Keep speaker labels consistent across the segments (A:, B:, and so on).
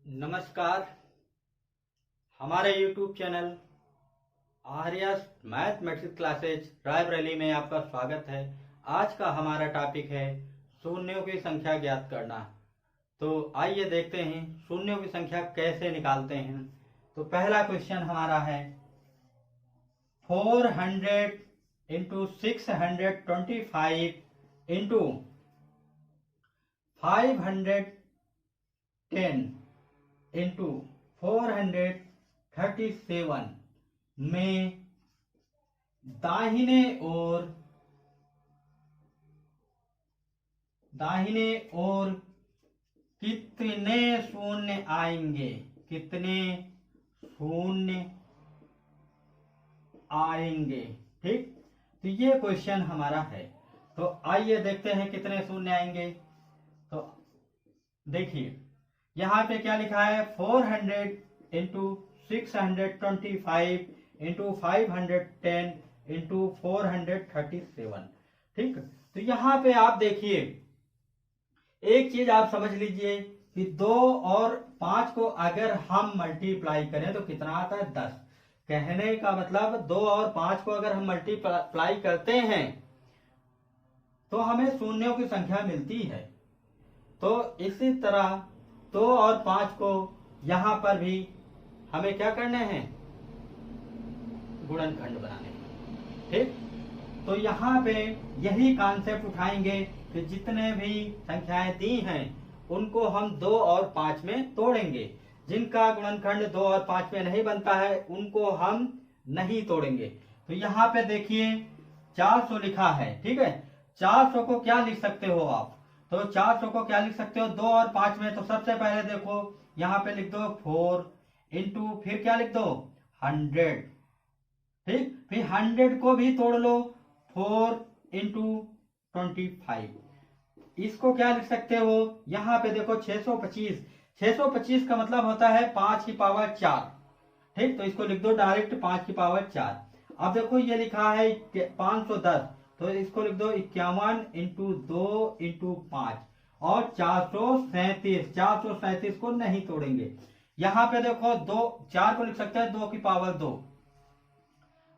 A: नमस्कार। हमारे YouTube channel आर्यस mathematics classes Raebareli में आपका स्वागत है। आज का हमारा टॉपिक है शून्यों की संख्या ज्ञात करना। तो आइए देखते हैं शून्यों की संख्या कैसे निकालते हैं। तो पहला क्वेश्चन हमारा है 400 इंटू 625 इंटू 510 इंटू 437 में दाहिने ओर कितने शून्य आएंगे, कितने शून्य आएंगे। ठीक, तो ये क्वेश्चन हमारा है। तो आइए देखते हैं कितने शून्य आएंगे। तो देखिए यहाँ पे क्या लिखा है 400 इंटू 625 इंटू 510 इंटू 437। ठीक, तो यहाँ पे आप देखिए एक चीज आप समझ लीजिए कि 2 और 5 को अगर हम मल्टीप्लाई करें तो कितना आता है 10। कहने का मतलब 2 और 5 को अगर हम मल्टीप्लाई करते हैं तो हमें शून्यों की संख्या मिलती है। तो इसी तरह 2 और 5 को यहां पर भी हमें क्या करने हैं, गुणनखंड बनाने हैं। ठीक, तो यहाँ पे यही कॉन्सेप्ट उठाएंगे कि जितने भी संख्याएं दी हैं उनको हम 2 और 5 में तोड़ेंगे। जिनका गुणनखंड 2 और 5 में नहीं बनता है उनको हम नहीं तोड़ेंगे। तो यहाँ पे देखिए 400 लिखा है। ठीक है, 400 को क्या लिख सकते हो आप, तो 400 को क्या लिख सकते हो 2 और 5 में। तो सबसे पहले देखो यहाँ पे लिख दो 4 इंटू फिर क्या लिख दो 100। ठीक, फिर 100 को भी तोड़ लो 4 इंटू 25। इसको क्या लिख सकते हो, यहाँ पे देखो 625। 625 का मतलब होता है 5 की पावर 4। ठीक, तो इसको लिख दो डायरेक्ट 5 की पावर 4। अब देखो ये लिखा है 510, तो इसको लिख दो 51 इंटू 2 इंटू 5 और 437। 437 को नहीं तोड़ेंगे। यहाँ पे देखो 4 को लिख सकते हैं 2 की पावर 2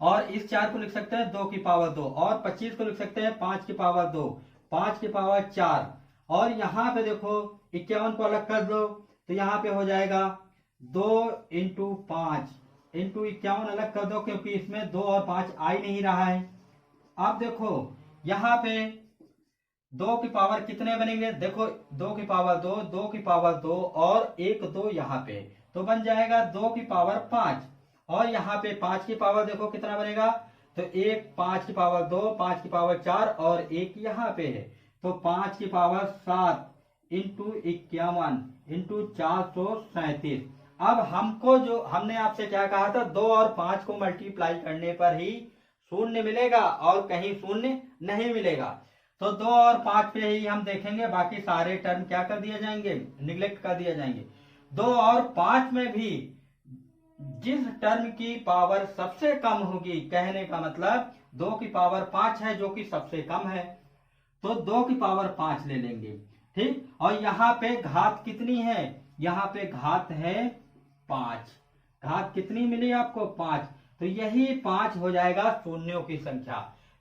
A: और इस 4 को लिख सकते हैं 2 की पावर 2 और 25 को लिख सकते हैं 5 की पावर 2, 5 की पावर 4 और यहाँ पे देखो 51 को अलग कर दो तो यहाँ पे हो जाएगा 2 इंटू 5 इंटू 51 अलग कर दो क्योंकि इसमें 2 और 5 आ ही नहीं रहा है। अब देखो यहाँ पे 2 की पावर कितने बनेंगे, देखो 2 की पावर 2, 2 की पावर 2 और 1 2 यहाँ पे, तो बन जाएगा 2 की पावर 5 और यहाँ पे 5 की पावर देखो कितना बनेगा, तो 1 5 की पावर 2, 5 की पावर 4 और 1 यहाँ पे है, तो 5 की पावर 7 इंटू 51 इंटू 437। अब हमको जो हमने आपसे क्या कहा था 2 और 5 को मल्टीप्लाई करने पर ही शून्य मिलेगा और कहीं शून्य नहीं मिलेगा। तो 2 और 5 पे ही हम देखेंगे, बाकी सारे टर्म क्या कर दिए जाएंगे, निगलेक्ट कर दिए जाएंगे। 2 और 5 में भी जिस टर्म की पावर सबसे कम होगी, कहने का मतलब 2 की पावर 5 है जो कि सबसे कम है, तो 2 की पावर 5 ले लेंगे। ठीक, और यहाँ पे घात कितनी है, यहाँ पे घात है 5। घात कितनी मिली आपको 5, तो यही 5 हो जाएगा शून्यों की संख्या।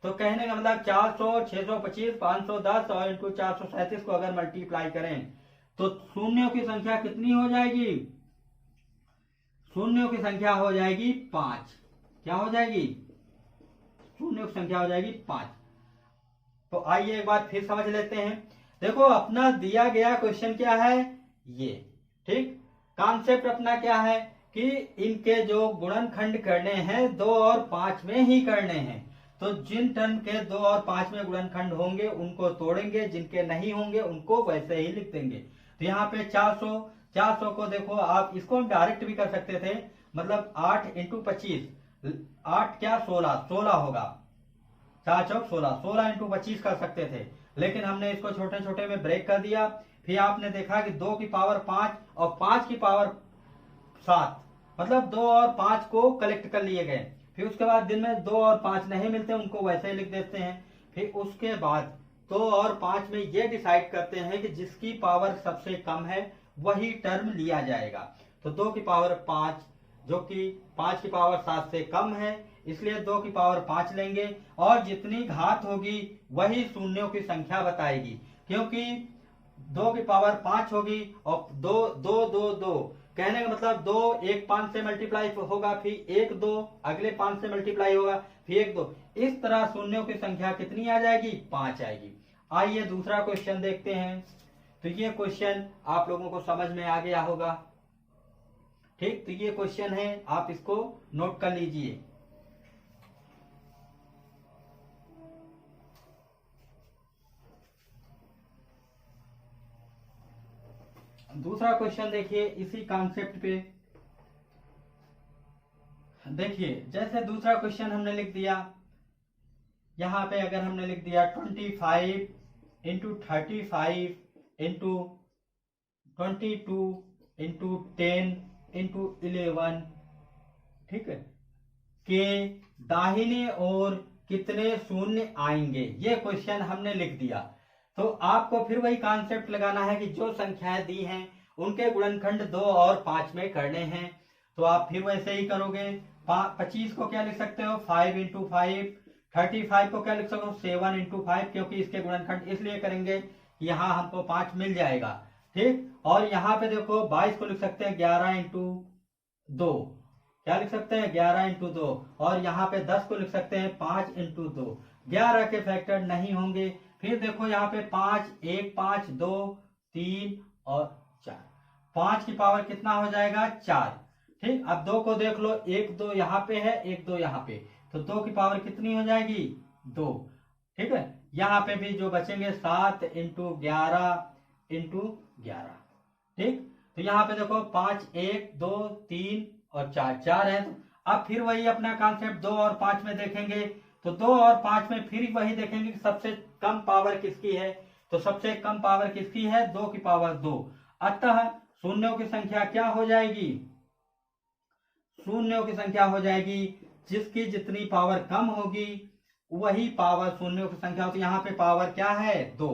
A: तो कहने का मतलब 400, 625, 510 और इंटू 437 को अगर मल्टीप्लाई करें तो शून्यों की संख्या कितनी हो जाएगी, शून्यों की संख्या हो जाएगी 5। क्या हो जाएगी, शून्यों की संख्या हो जाएगी 5। तो आइए एक बार फिर समझ लेते हैं। देखो अपना दिया गया क्वेश्चन क्या है ये। ठीक, कॉन्सेप्ट अपना क्या है कि इनके जो गुणनखंड करने हैं 2 और 5 में ही करने हैं। तो जिन टर्म के 2 और 5 में गुणनखंड होंगे उनको तोड़ेंगे, जिनके नहीं होंगे उनको वैसे ही लिख देंगे। तो यहाँ पे 400 को देखो आप इसको डायरेक्ट भी कर सकते थे, मतलब 8 इंटू 25, 8 क्या 16 होगा, 4 चौक 16 इंटू 25 कर सकते थे, लेकिन हमने इसको छोटे छोटे में ब्रेक कर दिया। फिर आपने देखा कि 2 की पावर 5 और 5 की पावर 7, मतलब 2 और 5 को कलेक्ट कर लिए गए। फिर उसके बाद दिन में 2 और 5 नहीं मिलते उनको वैसे ही लिख देते हैं। फिर उसके बाद 2 और 5 में ये डिसाइड करते हैं कि जिसकी पावर सबसे कम है वही टर्म लिया जाएगा। तो 2 की पावर 5 जो कि 5 की पावर 7 से कम है, इसलिए 2 की पावर 5 लेंगे और जितनी घात होगी वही शून्यों की संख्या बताएगी, क्योंकि 2 की पावर 5 होगी और 2 2 2 2 कहने का मतलब 2 1 5 से मल्टीप्लाई होगा, फिर 1 2 अगले 5 से मल्टीप्लाई होगा, फिर 1 2, इस तरह शून्यों की संख्या कितनी आ जाएगी? 5 आएगी। आइए दूसरा क्वेश्चन देखते हैं। तो ये क्वेश्चन आप लोगों को समझ में आ गया होगा, ठीक। तो ये क्वेश्चन है, आप इसको नोट कर लीजिए। दूसरा क्वेश्चन देखिए इसी कॉन्सेप्ट पे। देखिए जैसे दूसरा क्वेश्चन हमने लिख दिया, यहां पे अगर हमने लिख दिया 25 इंटू 35 इंटू 22 इंटू 10 इंटू 11, ठीक है, के दाहिने ओर कितने शून्य आएंगे, ये क्वेश्चन हमने लिख दिया। तो आपको फिर वही कॉन्सेप्ट लगाना है कि जो संख्याएं दी हैं उनके गुणनखंड 2 और 5 में करने हैं। तो आप फिर वैसे ही करोगे। 25 को क्या लिख सकते हो? 5 इंटू 5। 35 को क्या लिख सकते हो? 7 इंटू 5, क्योंकि इसके गुणनखंड इसलिए करेंगे कि यहाँ हमको 5 मिल जाएगा, ठीक। और यहाँ पे देखो 22 को लिख सकते हैं 11 इंटू 2, क्या लिख सकते हैं? 11 इंटू 2। और यहाँ पे 10 को लिख सकते हैं 5 इंटू 2। 11 के फैक्टर नहीं होंगे। फिर देखो यहाँ पे 5 1 5 2 3 और 4, 5 की पावर कितना हो जाएगा? 4, ठीक। अब 2 को देख लो, 1 2 यहाँ पे है, 1 2 यहाँ पे, तो 2 की पावर कितनी हो जाएगी? 2, ठीक है। यहाँ पे भी जो बचेंगे 7 इंटू 11 इंटू 11, ठीक। तो यहाँ पे देखो 5 1 2 3 और 4 4 है। अब फिर वही अपना कॉन्सेप्ट 2 और 5 में देखेंगे। तो 2 और 5 में फिर वही देखेंगे कि सबसे कम पावर किसकी है। तो सबसे कम पावर किसकी है? 2 की पावर 2। अतः शून्यों की संख्या क्या हो जाएगी? शून्यों की संख्या हो जाएगी जिसकी जितनी पावर कम होगी वही पावर शून्यों की संख्या होती है। यहाँ पे पावर क्या है? 2,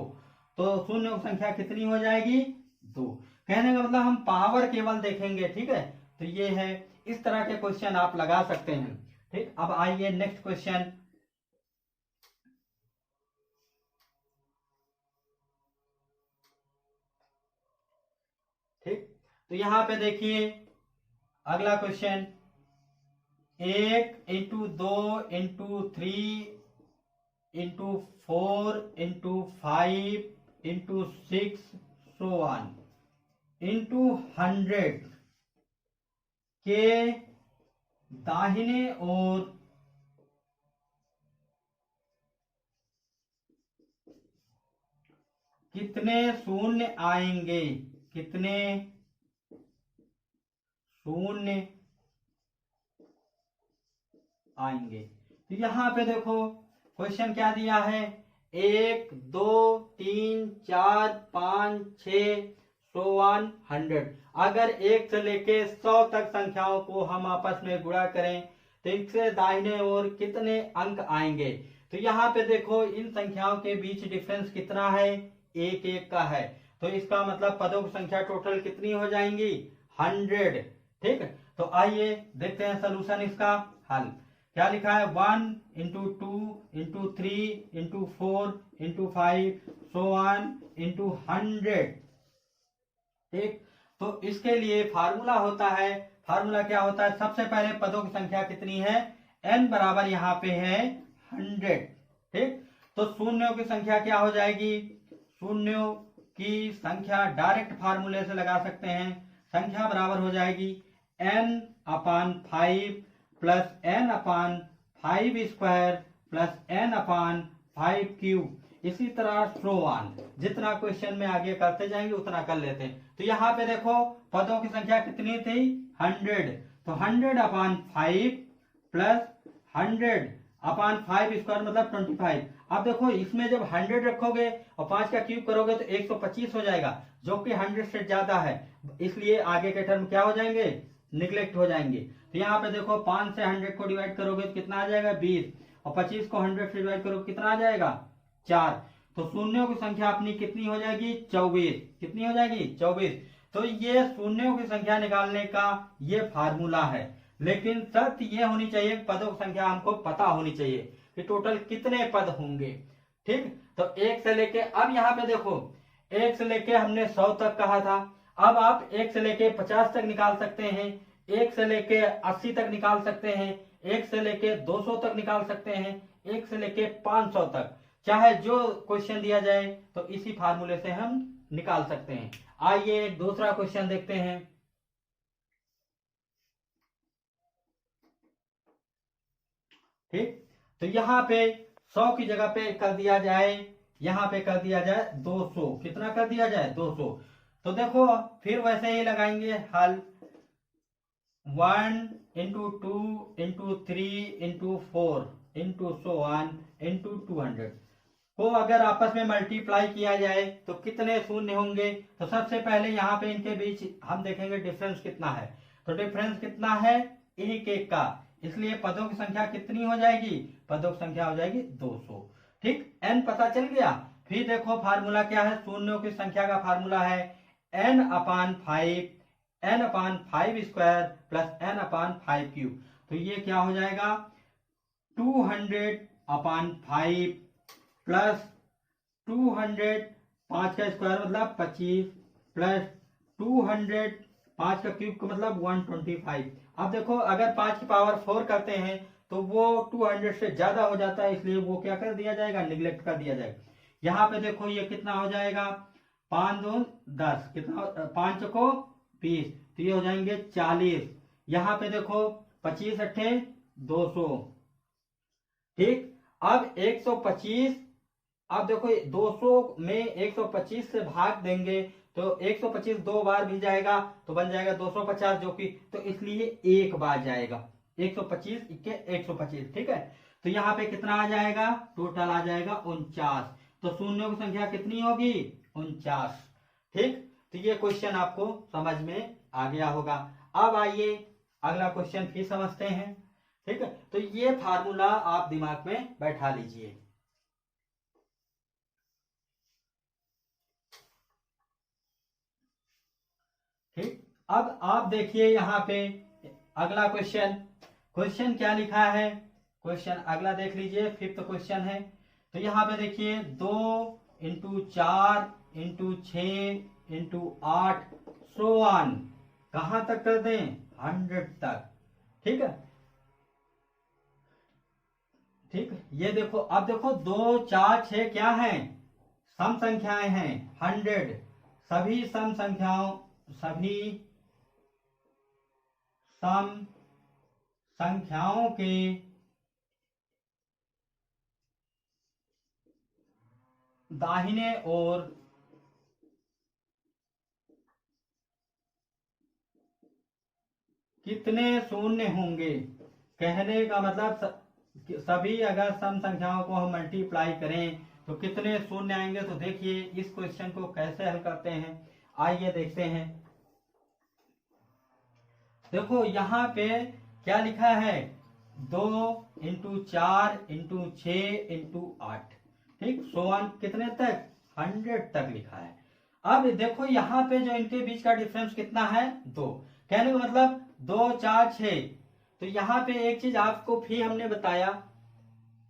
A: तो शून्यों की संख्या कितनी हो जाएगी? 2। कहने का मतलब हम पावर केवल देखेंगे, ठीक है। तो ये है, इस तरह के क्वेश्चन आप लगा सकते हैं, ठीक। अब आइए नेक्स्ट क्वेश्चन। ठीक, तो यहां पे देखिए अगला question, 1 into 2 into 3 into 4 into 5 into 6 so on into 100 के दाहिने ओर कितने शून्य आएंगे? कितने शून्य आएंगे? तो यहां पे देखो क्वेश्चन क्या दिया है, 1 2 3 4 5 6 सो ऑन 100। अगर 1 से लेके 100 तक संख्याओं को हम आपस में गुणा करें तो इससे दाहिने ओर कितने अंक आएंगे? तो यहाँ पे देखो इन संख्याओं के बीच डिफरेंस कितना है? 1 1 का है। तो इसका मतलब पदों की संख्या टोटल कितनी हो जाएंगी? 100, ठीक है। तो आइए देखते हैं सोल्यूशन, इसका हल क्या लिखा है। 1 into 2 into 3 into 4 into 5 so on into 100, ठीक। तो इसके लिए फार्मूला होता है, फार्मूला क्या होता है? सबसे पहले पदों की संख्या कितनी है? n बराबर यहाँ पे है 100, ठीक। तो शून्यों की संख्या क्या हो जाएगी? शून्यों की संख्या डायरेक्ट फार्मूले से लगा सकते हैं। संख्या बराबर हो जाएगी n/5 plus n/5 square plus n/5 cube. इसी तरह स्लो ऑन, जितना क्वेश्चन में आगे करते जाएंगे उतना कर लेते हैं। तो यहाँ पे देखो पदों की संख्या कितनी थी? 100। तो 100/5 प्लस 100/5 स्क्वायर मतलब 25। अब देखो इसमें जब 100 रखोगे और 5 का क्यूब करोगे तो 125 हो जाएगा, जो कि 100 से ज्यादा है, इसलिए आगे के टर्म क्या हो जाएंगे? निगलेक्ट हो जाएंगे। तो यहाँ पे देखो 5 से 100 को डिवाइड करोगे तो कितना आ जाएगा? 20, और 25 को 100 से डिवाइड करोगे कितना आ जाएगा? 4। तो शून्यों की संख्या अपनी कितनी हो जाएगी? 24। कितनी हो जाएगी? 24। तो ये शून्यों की संख्या निकालने का ये फार्मूला है, लेकिन शर्त ये होनी चाहिए पदों की संख्या हमको पता होनी चाहिए कि टोटल कितने पद होंगे। ठीक, तो एक से लेके, अब यहाँ पे देखो एक से लेके हमने 100 तक कहा था, अब आप एक से लेके 50 तक निकाल सकते हैं, एक से लेके 80 तक निकाल सकते हैं, एक से लेके 200 तक निकाल सकते हैं, एक से लेके 500 तक, चाहे जो क्वेश्चन दिया जाए तो इसी फार्मूले से हम निकाल सकते हैं। आइए दूसरा क्वेश्चन देखते हैं। ठीक, तो यहाँ पे 100 की जगह पे कर दिया जाए, यहाँ पे कर दिया जाए 200, कितना कर दिया जाए 200। तो देखो फिर वैसे ही लगाएंगे हल, 1 इंटू 2 इंटू 3 इंटू 4 इंटू सो 1 इंटू 200 को अगर आपस में मल्टीप्लाई किया जाए तो कितने शून्य होंगे। तो सबसे पहले यहाँ पे इनके बीच हम देखेंगे डिफरेंस कितना है। तो डिफरेंस कितना है, एक एक का, इसलिए पदों की संख्या कितनी हो जाएगी, पदों की संख्या हो जाएगी 200। ठीक, n पता चल गया। फिर देखो फार्मूला क्या है, शून्यों की संख्या का फार्मूला है n/5, n/5 square plus n/5 cube. तो ये क्या हो जाएगा 200/5 प्लस 200, 5 का स्क्वायर मतलब 25 प्लस 200, 5 का क्यूब का मतलब 125। अब देखो अगर 5 की पावर 4 करते हैं तो वो 200 से ज्यादा हो जाता है, इसलिए वो क्या कर दिया जाएगा, निगलेक्ट कर दिया जाएगा। यहाँ पे देखो ये कितना हो जाएगा, 5 2 10, कितना 5 को 20, तो ये हो जाएंगे 40। यहाँ पे देखो 25 अट्ठे 200। ठीक, अब 125, अब देखो 200 में 125 से भाग देंगे तो 125 दो बार भी जाएगा तो बन जाएगा 250, जो कि तो इसलिए एक बार जाएगा 125 के 125। ठीक है, तो यहाँ पे कितना आ जाएगा, टोटल आ जाएगा 49। तो शून्यों की संख्या कितनी होगी, 49। ठीक, तो ये क्वेश्चन आपको समझ में आ गया होगा। अब आइए अगला क्वेश्चन फिर समझते हैं। ठीक है, तो ये फार्मूला आप दिमाग में बैठा लीजिए। ठीक, अब आप देखिए यहाँ पे अगला क्वेश्चन, क्वेश्चन क्या लिखा है, क्वेश्चन अगला देख लीजिए, 5th क्वेश्चन है। तो यहाँ पे देखिए 2 into 4 into 6 into 8 so on, कहां तक कर दें, 100 तक। ठीक है, ठीक, ये देखो, अब देखो 2 4 6 क्या है, सम संख्याएं हैं, 100 सभी सम संख्याओं, सभी सम संख्याओं के दाहिने ओर कितने शून्य होंगे। कहने का मतलब सभी अगर सम संख्याओं को हम मल्टीप्लाई करें तो कितने शून्य आएंगे। तो देखिए इस क्वेश्चन को कैसे हल करते हैं, आइए देखते हैं। देखो यहाँ पे क्या लिखा है, 2 इंटू 4 इंटू 6 इंटू 8, ठीक, सोवन कितने तक, 100 तक लिखा है। अब देखो यहाँ पे जो इनके बीच का डिफरेंस कितना है, 2। कहने का मतलब 2 4 6। तो यहाँ पे एक चीज आपको फिर हमने बताया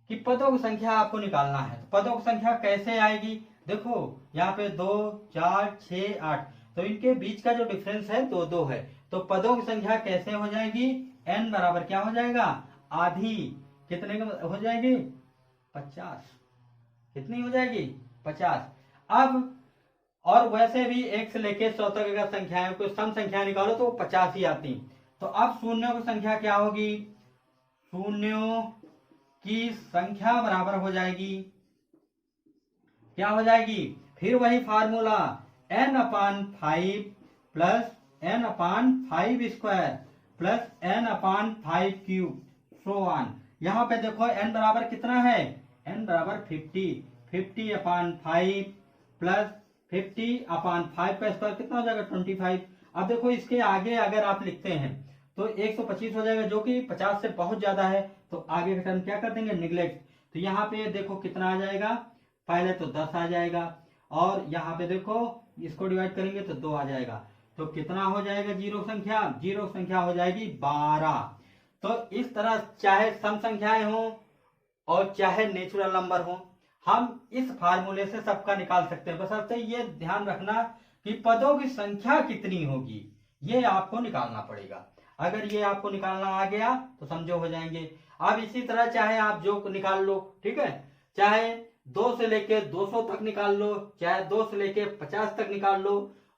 A: कि पदों की संख्या आपको निकालना है। तो पदों की संख्या कैसे आएगी, देखो यहाँ पे 2 4 6 8, तो इनके बीच का जो डिफरेंस है 2 2 है। तो पदों की संख्या कैसे हो जाएगी, n बराबर क्या हो जाएगा, आधी, कितने का हो जाएगी, 50। कितनी हो जाएगी, 50। अब और वैसे भी 1 से लेके 100 तक अगर संख्याएं कोई सम संख्या निकालो तो 50 ही आती। तो अब शून्यों की संख्या क्या होगी, शून्यों की संख्या बराबर हो जाएगी, क्या हो जाएगी, फिर वही formula n/5 plus n/5 square plus n/5 cube so on. यहाँ पे देखो n बराबर कितना है, n बराबर 50, 50/5 प्लस 50/5 का स्क्वायर कितना हो जाएगा, 25। अब देखो इसके आगे अगर आप लिखते हैं तो 125 हो जाएगा, जो कि 50 से बहुत ज्यादा है। तो आगे का टर्म क्या कर देंगे, निगलेक्ट। तो यहाँ पे देखो कितना आ जाएगा, पहले तो 10 आ जाएगा, और यहाँ पे देखो इसको डिवाइड करेंगे तो 2 आ जाएगा। तो कितना हो जाएगा जीरो संख्या? जीरो संख्या हो जाएगी 12। तो इस तरह चाहे सम संख्याएं हो और चाहे नेचुरल नंबर हो, हम इस फार्मूले से सबका निकाल सकते हैं। बशर्ते ये ध्यान रखना कि पदों की संख्या कितनी होगी, ये आपको निकालना पड़ेगा। अगर ये आपको निकालना आ गया तो समझो हो जाएंगे। अब इसी तरह चाहे आप जो निकाल लो, ठीक है, चाहे 2 से लेके 200 तक निकाल लो, चाहे 2 से लेके 50 तक निकाल लो,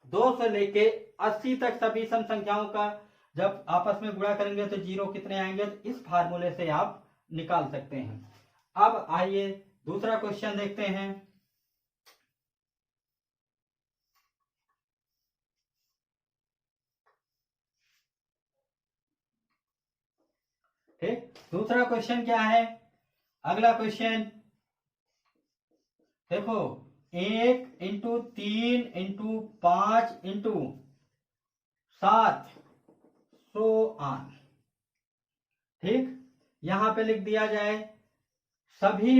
A: 2 से लेके 80 तक सभी सम संख्याओं का जब आपस में गुणा करेंगे तो जीरो कितने आएंगे, तो इस फार्मूले से आप निकाल सकते हैं। अब आइए दूसरा क्वेश्चन देखते हैं। ठीक, दूसरा क्वेश्चन क्या है? अगला क्वेश्चन देखो, 1 into 3 into 5 into 7 so on. ठीक, यहां पे लिख दिया जाए सभी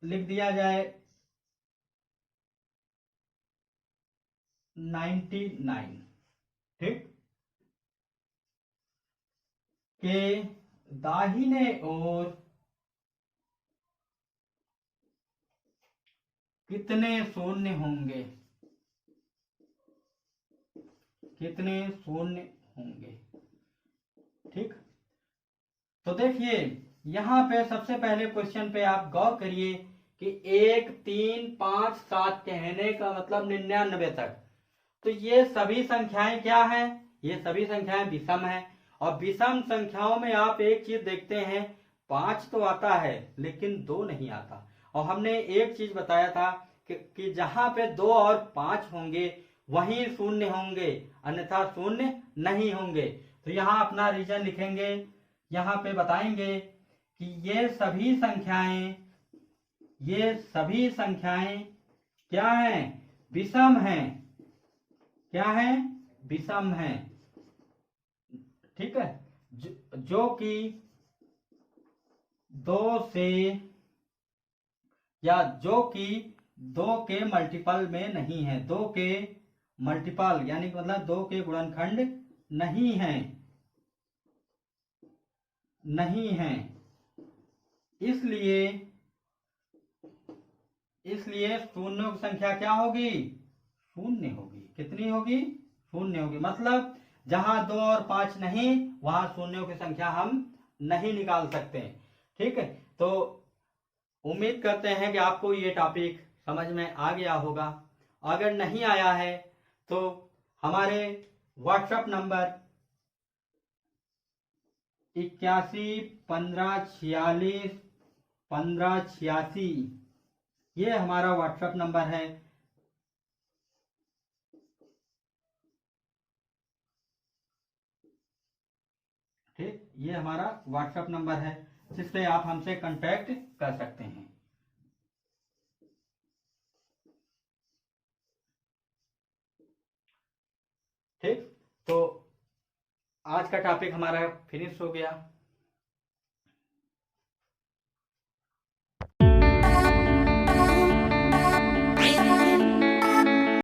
A: लिख दिया जाए 99, ठीक, के दाहिने ओर कितने शून्य होंगे? कितने शून्य होंगे? ठीक, तो देखिए यहां पे सबसे पहले क्वेश्चन पे आप गौर करिए कि 1 3 5 7 कहने का मतलब 99 तक, तो ये सभी संख्याएं क्या हैं? ये सभी संख्याएं विषम हैं। और विषम संख्याओं में आप एक चीज देखते हैं, 5 तो आता है लेकिन 2 नहीं आता। और हमने एक चीज बताया था कि जहां पे 2 और 5 होंगे वहीं शून्य होंगे, अन्यथा शून्य नहीं होंगे। तो यहाँ अपना रीजन लिखेंगे, यहाँ पे बताएंगे कि ये सभी संख्याएं क्या हैं? विषम हैं। क्या है? विषम है। ठीक है, जो कि 2 से या जो कि 2 के मल्टीपल में नहीं है, 2 के मल्टीपल यानी मतलब 2 के गुणनखंड नहीं है, नहीं है। इसलिए शून्यों की संख्या क्या होगी? शून्य होगी। कितनी होगी? शून्य होगी। मतलब जहां 2 और 5 नहीं, वहां शून्यों की संख्या हम नहीं निकाल सकते। ठीक है, तो उम्मीद करते हैं कि आपको ये टॉपिक समझ में आ गया होगा। अगर नहीं आया है तो हमारे व्हाट्सएप नंबर 81 1546 1586, ये हमारा व्हाट्सएप नंबर है। ठीक, ये हमारा व्हाट्सएप नंबर है जिससे आप हमसे कांटेक्ट कर सकते हैं। ठीक, तो आज का टॉपिक हमारा फिनिश हो गया।